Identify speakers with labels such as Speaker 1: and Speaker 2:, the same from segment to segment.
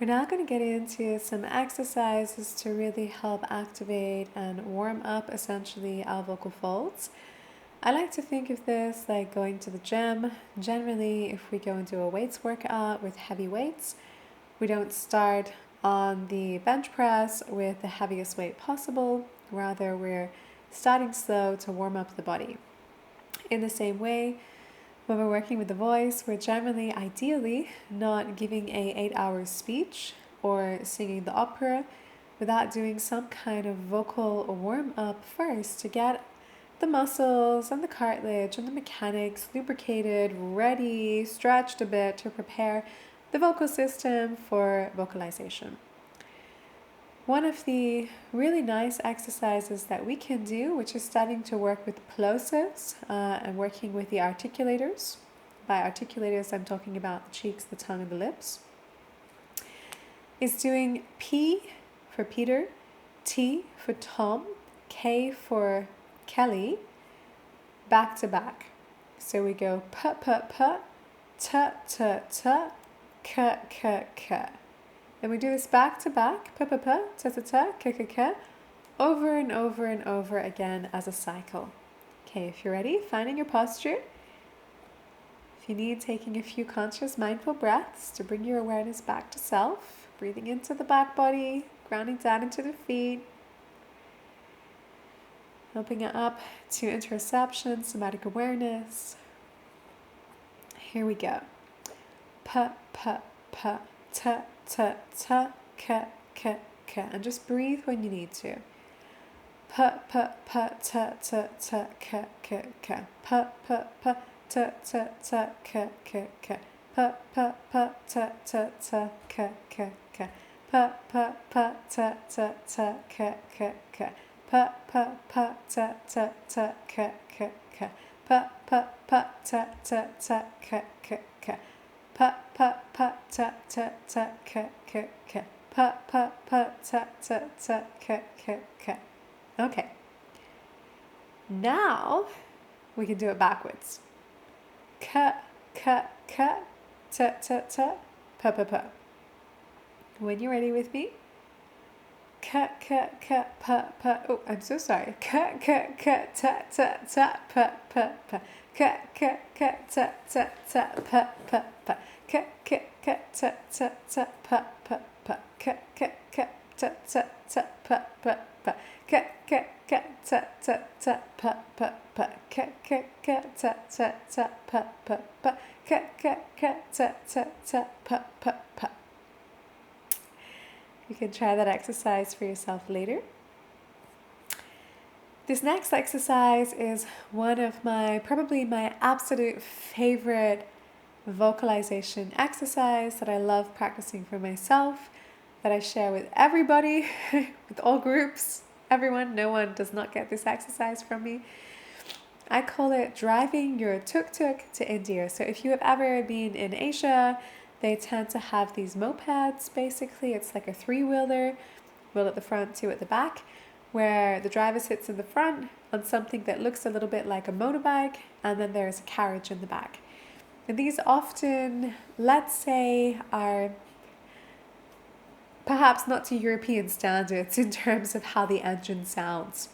Speaker 1: We're now going to get into some exercises to really help activate and warm up essentially our vocal folds. I like to think of this like going to the gym. Generally, if we go and do a weights workout with heavy weights, we don't start on the bench press with the heaviest weight possible. Rather, we're starting slow to warm up the body. In the same way, when we're working with the voice, we're generally, ideally, not giving a 8-hour speech or singing the opera without doing some kind of vocal warm up first to get the muscles and the cartilage and the mechanics lubricated, ready, stretched a bit to prepare the vocal system for vocalization. One of the really nice exercises that we can do, which is starting to work with plosives and working with the articulators. By articulators, I'm talking about the cheeks, the tongue, and the lips. Is doing P for Peter, T for Tom, K for Kelly, back to back. So we go p, p, p, t, t, t, k, k, k. And we do this back to back, p, p, p, t, t, t, k, k, k, over and over and over again as a cycle. Okay, if you're ready, finding your posture. If you need, taking a few conscious, mindful breaths to bring your awareness back to self, breathing into the back body, grounding down into the feet, opening it up to interoception, somatic awareness. Here we go. P, p, p, t, t, t, k, k, k. And just breathe when you need to. P, p, p, t, t, t, k, k, k. P, p, p, t, t, t, k, k, k. P, p, p, t, t, t, k, k, k. P, p, p, t, t, t, k, k, k. P, p, p, t, t, t, k, k, k. P, p, p, t, t, t, k, k, k. P, p, p, t, t, t, k, k, k. P, p, p, t, t, t, k, k, k. Okay. Now we can do it backwards. K, k, k, t, t, t, p, p, p. When you're ready with me. K, k, k, p, p. Oh, I'm so sorry. K, k, k, t, t, t, p, p, p. K, k, k, t, t, t, p, p, p. K, k, k, t, t, t, p, p, p. K, k, k, t, t, t, p, p, p. K, k, k, t, t, t, p, p, p. K, k, k, t, t, t, p, p, p. K, k, k, t, t, t, p, p, p. You can try that exercise for yourself later. This next exercise is one of probably my absolute favorite vocalization exercise that I love practicing for myself, that I share with everybody, with all groups, everyone. No one does not get this exercise from me. I call it driving your Tuk Tuk to India. So if you have ever been in Asia, they tend to have these mopeds, basically. It's like a 3-wheeler, wheel at the front, 2 at the back, where the driver sits in the front on something that looks a little bit like a motorbike, and then there's a carriage in the back. And these often, let's say, are perhaps not to European standards in terms of how the engine sounds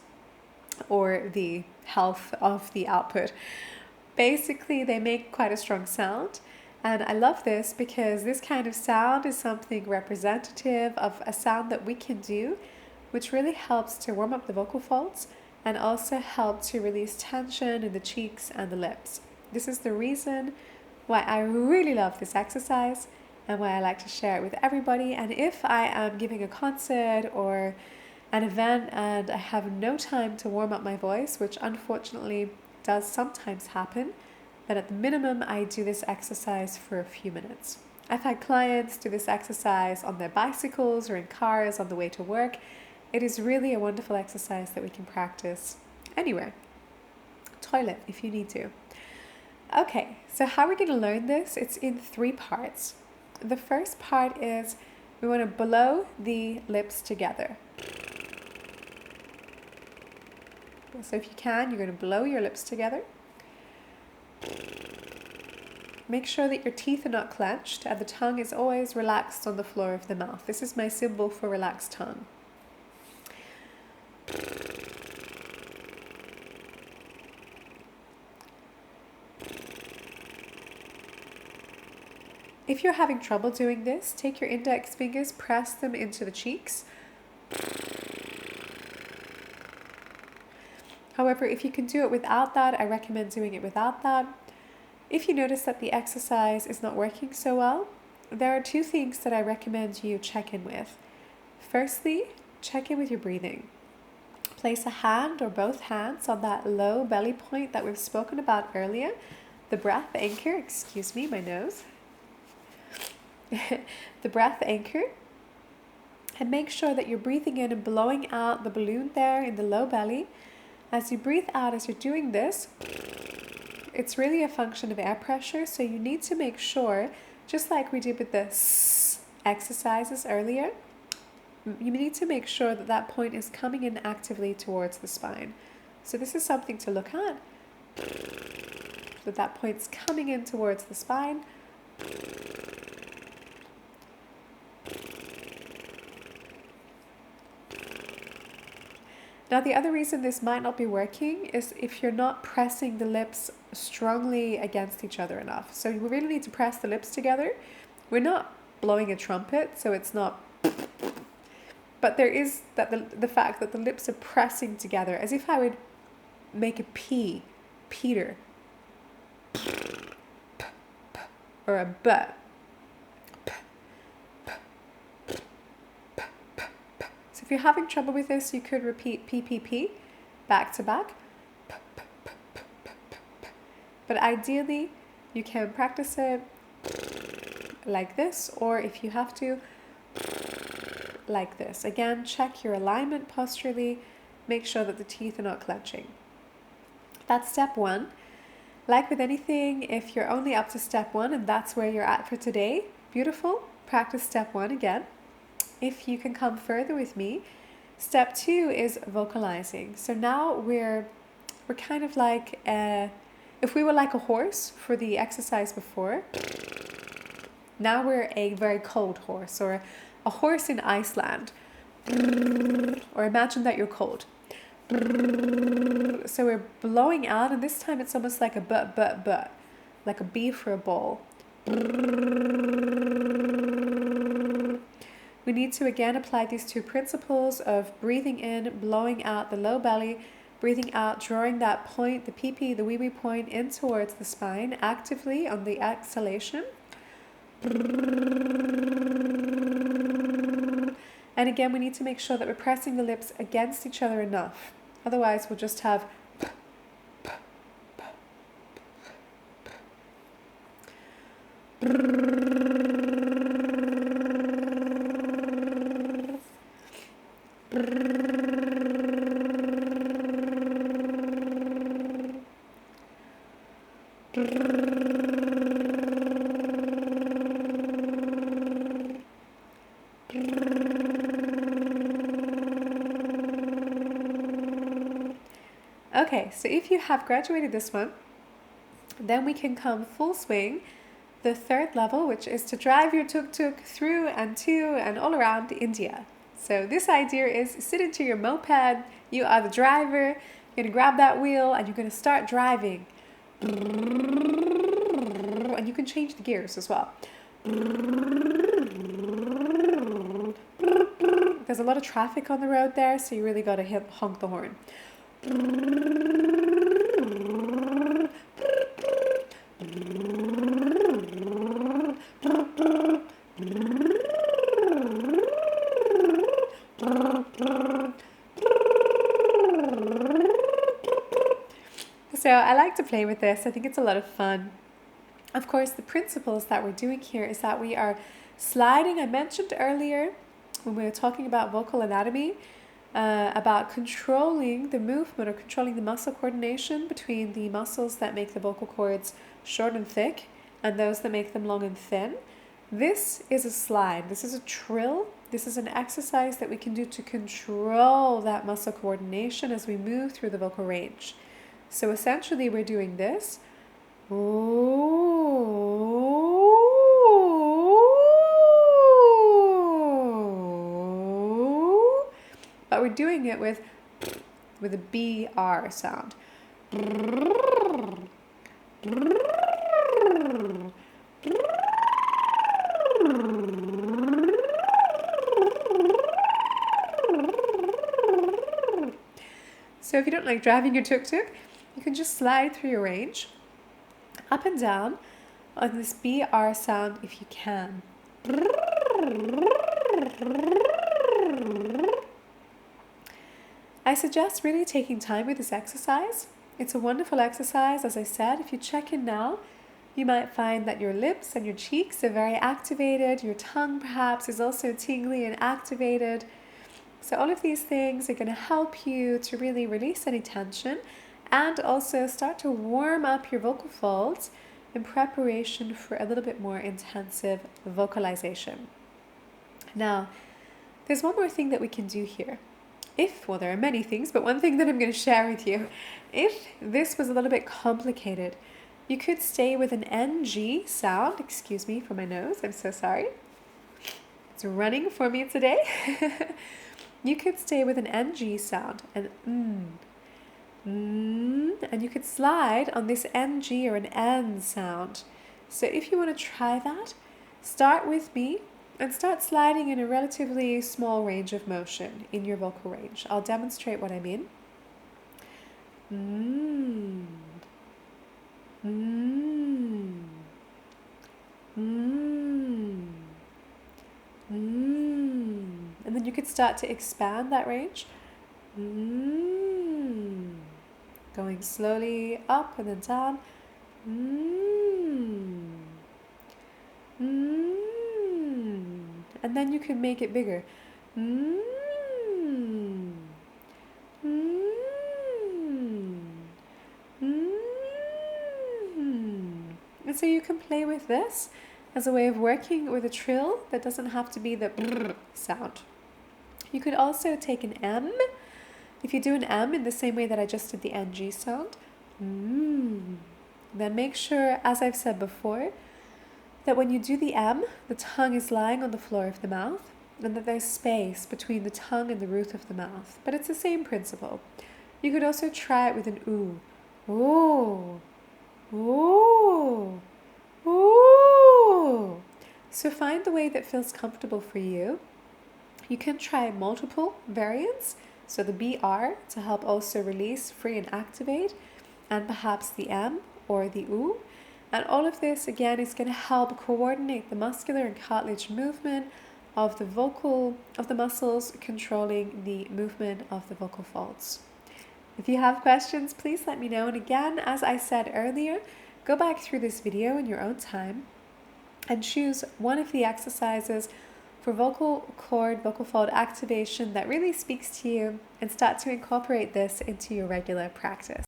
Speaker 1: or the health of the output. Basically, they make quite a strong sound. And I love this because this kind of sound is something representative of a sound that we can do, which really helps to warm up the vocal folds and also help to release tension in the cheeks and the lips. This is the reason why I really love this exercise and why I like to share it with everybody. And if I am giving a concert or an event and I have no time to warm up my voice, which unfortunately does sometimes happen, then at the minimum I do this exercise for a few minutes. I've had clients do this exercise on their bicycles or in cars on the way to work. It is really a wonderful exercise that we can practice anywhere. Toilet if you need to. Okay, so how are we going to learn this? It's in 3 parts. The first part is we want to blow the lips together. So if you can, you're going to blow your lips together. make sure that your teeth are not clenched and the tongue is always relaxed on the floor of the mouth. This is my symbol for relaxed tongue. If you're having trouble doing this, take your index fingers, press them into the cheeks. However, if you can do it without that, I recommend doing it without that. If you notice that the exercise is not working so well, there are two things that I recommend you check in with. Firstly, check in with your breathing. Place a hand or both hands on that low belly point that we've spoken about earlier, the breath anchor, excuse me, my nose. The breath anchor, and make sure that you're breathing in and blowing out the balloon there in the low belly. As you breathe out, as you're doing this, it's really a function of air pressure, so you need to make sure, just like we did with the exercises earlier, you need to make sure that that point is coming in actively towards the spine. So this is something to look at, that point's coming in towards the spine. Now, the other reason this might not be working is if you're not pressing the lips strongly against each other enough. So you really need to press the lips together. We're not blowing a trumpet, so it's not, but there is that the fact that the lips are pressing together, as if I would make a P, Peter, or a B. If you're having trouble with this, you could repeat PPP back to back. But ideally, you can practice it like this, or if you have to, like this. Again, check your alignment posturally. Make sure that the teeth are not clenching. That's step one. Like with anything, if you're only up to step one and that's where you're at for today, beautiful. Practice step one again. If you can come further with me, step two is vocalizing. So now we're kind of like, if we were like a horse for the exercise before, now we're a very cold horse, or a horse in Iceland, or imagine that you're cold. So we're blowing out, and this time it's almost like a but, like a B for a ball. We need to again apply these two principles of breathing in, blowing out the low belly, breathing out, drawing that point, the PP, the wee point in towards the spine actively on the exhalation. And again, we need to make sure that we're pressing the lips against each other enough. Otherwise, we'll just have Okay, so if you have graduated this one, then we can come full swing, the third level, which is to drive your tuk-tuk through and to and all around India. So this idea is sit into your moped, you are the driver, you're going to grab that wheel and you're going to start driving. And you can change the gears as well. There's a lot of traffic on the road there, so you really got to honk the horn. So I like to play with this. I think it's a lot of fun. Of course, the principles that we're doing here is that we are sliding. I mentioned earlier when we were talking about vocal anatomy, about controlling the movement or controlling the muscle coordination between the muscles that make the vocal cords short and thick and those that make them long and thin. This is a slide. This is a trill. This is an exercise that we can do to control that muscle coordination as we move through the vocal range. So essentially we're doing this. But we're doing it with a BR sound. So if you don't like driving your tuk-tuk, you can just slide through your range, up and down, on this BR sound if you can. I suggest really taking time with this exercise. It's a wonderful exercise, as I said. If you check in now, you might find that your lips and your cheeks are very activated. Your tongue perhaps is also tingly and activated. So all of these things are going to help you to really release any tension and also start to warm up your vocal folds in preparation for a little bit more intensive vocalization. Now, there's one more thing that we can do here. Well, there are many things, but one thing that I'm going to share with you, if this was a little bit complicated, you could stay with an NG sound. Excuse me for my nose, I'm so sorry. It's running for me today. You could stay with an NG sound, an and you could slide on this NG or an N sound. So if you want to try that, start with me and start sliding in a relatively small range of motion in your vocal range. I'll demonstrate what I mean. And then you could start to expand that range. Going slowly up and then down. And then you can make it bigger. And so you can play with this as a way of working with a trill that doesn't have to be the brr sound. You could also take an M. If you do an M in the same way that I just did the NG sound, then make sure, as I've said before, that when you do the M, the tongue is lying on the floor of the mouth and that there's space between the tongue and the roof of the mouth. But it's the same principle. You could also try it with an oo. Ooh. Ooh. Ooh. So find the way that feels comfortable for you. You can try multiple variants, so the BR to help also release, free and activate, and perhaps the M or the oo. And all of this, again, is going to help coordinate the muscular and cartilage movement of the muscles controlling the movement of the vocal folds. If you have questions, please let me know. And again, as I said earlier, go back through this video in your own time and choose one of the exercises for vocal cord, vocal fold activation that really speaks to you and start to incorporate this into your regular practice.